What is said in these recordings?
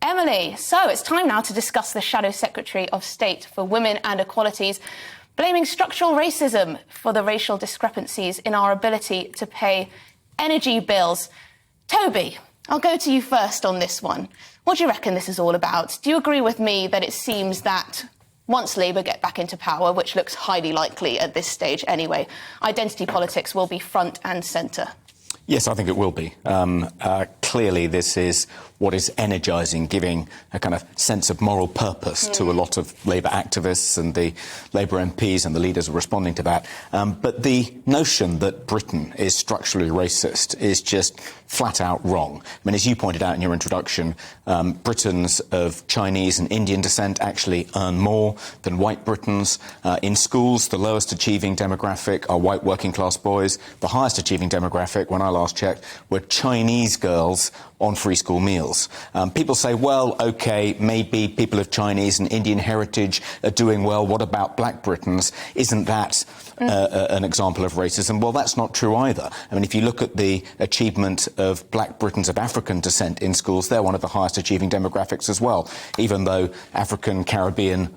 Emily. So it's time now to discuss the Shadow Secretary of State for Women and Equalities blaming structural racism for the racial discrepancies in our ability to pay energy bills. Toby, I'll go to you first on this one. What do you reckon this is all about? Do you agree with me that it seems that once Labour get back into power, which looks highly likely at this stage anyway, identity politics will be front and centre? Yes, I think it will be. Clearly, this is what is energising, giving a kind of sense of moral purpose to a lot of Labour activists, and the Labour MPs and the leaders are responding to that. But the notion that Britain is structurally racist is just flat out wrong. I mean, as you pointed out in your introduction, Britons of Chinese and Indian descent actually earn more than white Britons. In schools, the lowest achieving demographic are white working class boys. The highest achieving demographic, when I last checked, were Chinese girls on free school meals. People say, well, OK, maybe people of Chinese and Indian heritage are doing well. What about black Britons? Isn't that an example of racism? Well, that's not true either. I mean, if you look at the achievement of black Britons of African descent in schools, they're one of the highest achieving demographics as well, even though African Caribbean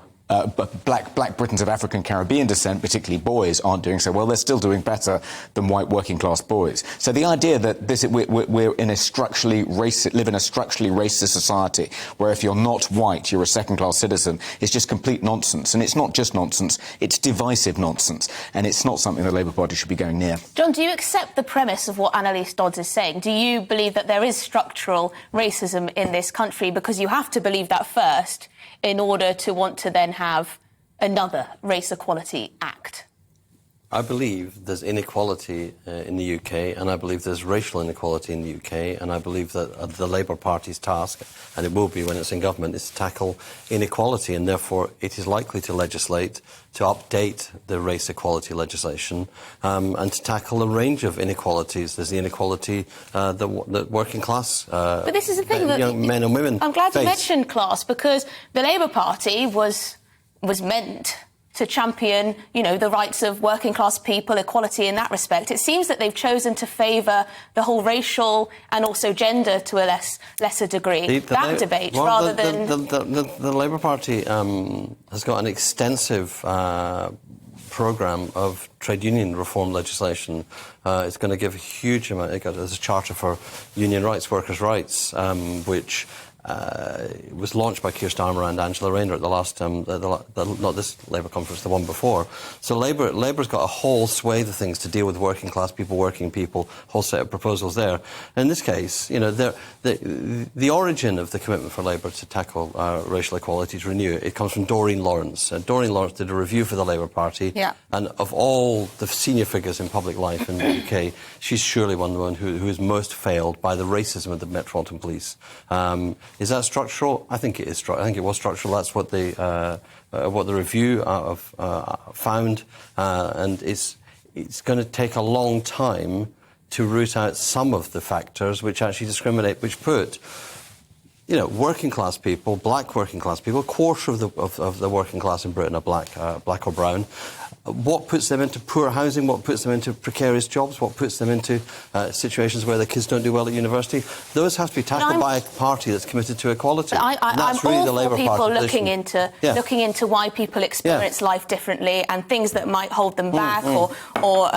black Britons of African Caribbean descent, particularly boys, aren't doing so well. They're still doing better than white working class boys. So the idea that we're in a structurally racist, live in a structurally racist society where if you're not white, you're a second class citizen is just complete nonsense. And it's not just nonsense, it's divisive nonsense. And it's not something the Labour Party should be going near. John, do you accept the premise of what Anneliese Dodds is saying? Do you believe that there is structural racism in this country? Because you have to believe that first in order to want to then have another Race Equality Act? I believe there's inequality in the UK, and I believe there's racial inequality in the UK, and I believe that the Labour Party's task, and it will be when it's in government, is to tackle inequality, and therefore it is likely to legislate to update the race equality legislation and to tackle a range of inequalities. There's the inequality that working class but this is the thing that young men and women I'm glad face. You mentioned class, because the Labour Party was meant to champion, you know, the rights of working class people, equality in that respect. It seems that they've chosen to favour the whole racial and also gender to a lesser degree. That debate, rather than... The Labour Party has got an extensive programme of trade union reform legislation. It's going to give a huge amount... There's a Charter for Union Rights, Workers' Rights, which... it was launched by Keir Starmer and Angela Rayner at the last, not this Labour conference, the one before. So Labour's got a whole swathe of things to deal with working class people, working people, whole set of proposals there. In this case, you know, the origin of the commitment for Labour to tackle racial equality, to renew it, comes from Doreen Lawrence. Doreen Lawrence did a review for the Labour Party, and of all the senior figures in public life in the UK, she's surely one of the ones who is most failed by the racism of the Metropolitan Police. Is that structural? I think it is. I think it was structural. That's what the review found, and it's going to take a long time to root out some of the factors which actually discriminate, which put, you know, working class people, black working class people, a quarter of the working class in Britain are black or brown. What puts them into poor housing, what puts them into precarious jobs, what puts them into situations where their kids don't do well at university, those have to be tackled by a party that's committed to equality. I'm really all for people looking into why people experience life differently and things that might hold them back or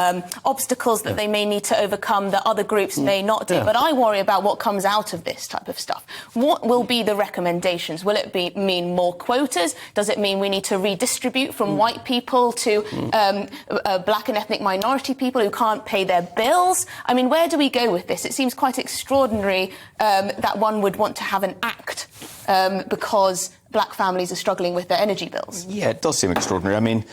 obstacles that they may need to overcome that other groups may not do. But I worry about what comes out of this type of stuff. What will be the recommendations? Will it mean more quotas? Does it mean we need to redistribute from white people to black and ethnic minority people who can't pay their bills? I mean, where do we go with this? It seems quite extraordinary that one would want to have an act because black families are struggling with their energy bills. Yeah, it does seem extraordinary. I mean,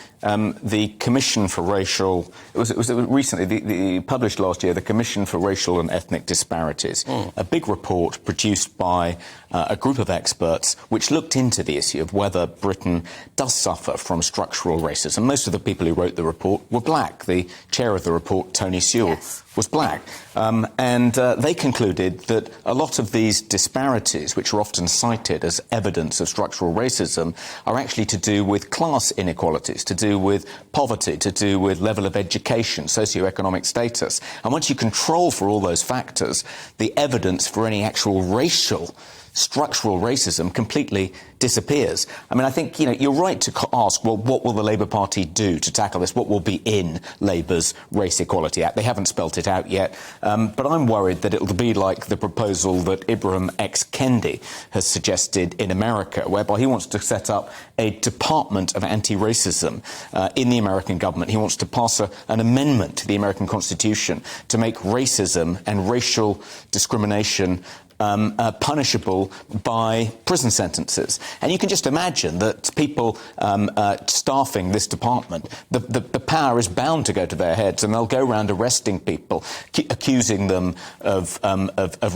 the Commission for Racial... It was recently, published last year, the Commission for Racial and Ethnic Disparities, a big report produced by a group of experts which looked into the issue of whether Britain does suffer from structural racism. Most of the people who wrote the report were black. The chair of the report, Tony Sewell, was black. And they concluded that a lot of these disparities, which are often cited as evidence of structural racism, are actually to do with class inequalities, to do with poverty, to do with level of education, socioeconomic status. And once you control for all those factors, the evidence for any actual racial structural racism completely disappears. I mean, I think, you're right to ask, well, what will the Labour Party do to tackle this? What will be in Labour's Race Equality Act? They haven't spelt it out yet, but I'm worried that it'll be like the proposal that Ibram X. Kendi has suggested in America, whereby he wants to set up a Department of Anti-Racism in the American government. He wants to pass an amendment to the American Constitution to make racism and racial discrimination punishable by prison sentences. And you can just imagine that people staffing this department, the power is bound to go to their heads, and they'll go around arresting people, accusing them of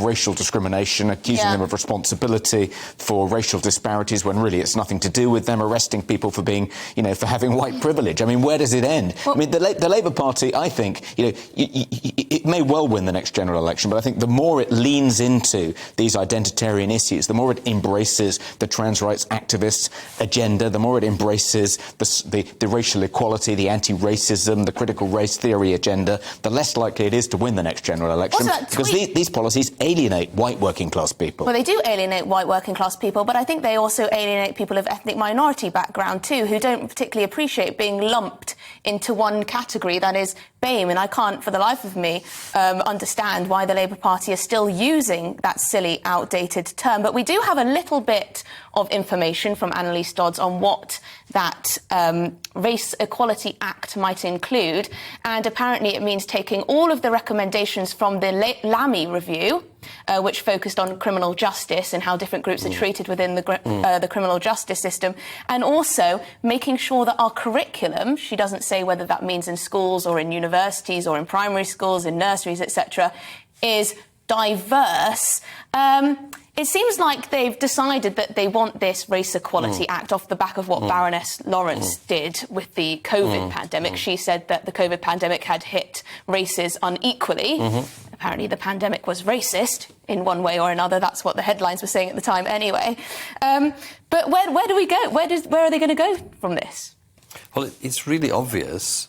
racial discrimination, accusing them of responsibility for racial disparities, when really it's nothing to do with them, arresting people for being, for having white privilege. I mean, where does it end? Well, I mean, the Labour Party, I think, it may well win the next general election, but I think the more it leans into these identitarian issues, the more it embraces the trans rights activists' agenda, the more it embraces the racial equality, the anti-racism, the critical race theory agenda, the less likely it is to win the next general election, because these policies alienate white working class people. Well, they do alienate white working class people, but I think they also alienate people of ethnic minority background too, who don't particularly appreciate being lumped into one category, that is BAME. And I can't for the life of me understand why the Labour Party is still using that silly, outdated term. But we do have a little bit of information from Anneliese Dodds on what that Race Equality Act might include. And apparently it means taking all of the recommendations from the Lamy review, which focused on criminal justice and how different groups are treated within the criminal justice system, and also making sure that our curriculum, she doesn't say whether that means in schools or in universities or in primary schools, in nurseries, etc., is diverse. It seems like they've decided that they want this Race Equality Act off the back of what Baroness Lawrence did with the COVID pandemic. She said that the COVID pandemic had hit races unequally. Apparently the pandemic was racist in one way or another. That's what the headlines were saying at the time anyway. But where do we go? Where are they going to go from this? Well, it's really obvious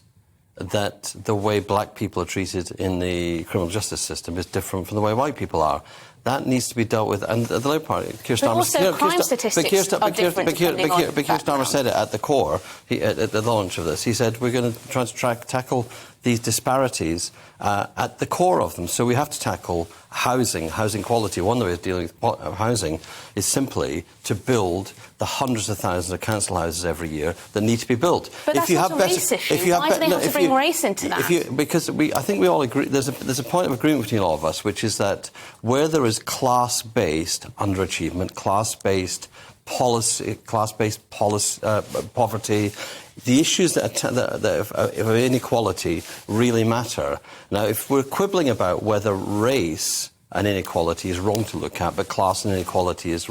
that the way black people are treated in the criminal justice system is different from the way white people are. That needs to be dealt with, and the Labour Party, Keir Starmer... But also crime statistics are different depending on But Keir Starmer said it at the core, at the launch of this. He said, we're going to try to tackle these disparities at the core of them. So we have to tackle housing quality. One way of dealing with housing is simply to build the hundreds of thousands of council houses every year that need to be built. But that's not a race issue. Why do they have to bring race into that? Because I think we all agree, there's a point of agreement between all of us, which is that where there is class-based underachievement, class-based poverty, the issues of inequality really matter. Now, if we're quibbling about whether race and inequality is wrong to look at, but class and inequality is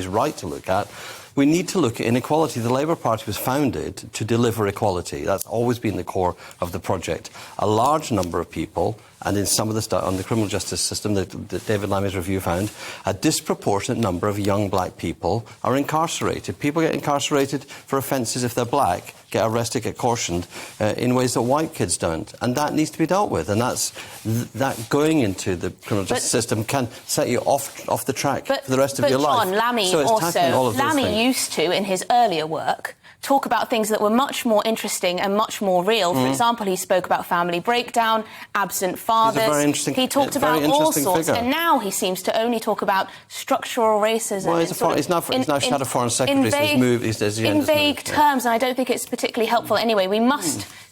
right to look at, we need to look at inequality. The Labour Party was founded to deliver equality. That's always been the core of the project. A large number of people, and in some of the stuff on the criminal justice system that David Lamy's review found, a disproportionate number of young black people are incarcerated. People get incarcerated for offences if they're black, get arrested, get cautioned in ways that white kids don't. And that needs to be dealt with. And that going into the criminal justice system can set you off the track for the rest of your life. But John, Lamy used to, in his earlier work, talk about things that were much more interesting and much more real. For example, he spoke about family breakdown, absent fathers. He talked about all sorts. Figure. And now he seems to only talk about structural racism. Well, he's now shadow foreign secretary, so he's moved. In vague terms, and I don't think it's particularly helpful anyway. We must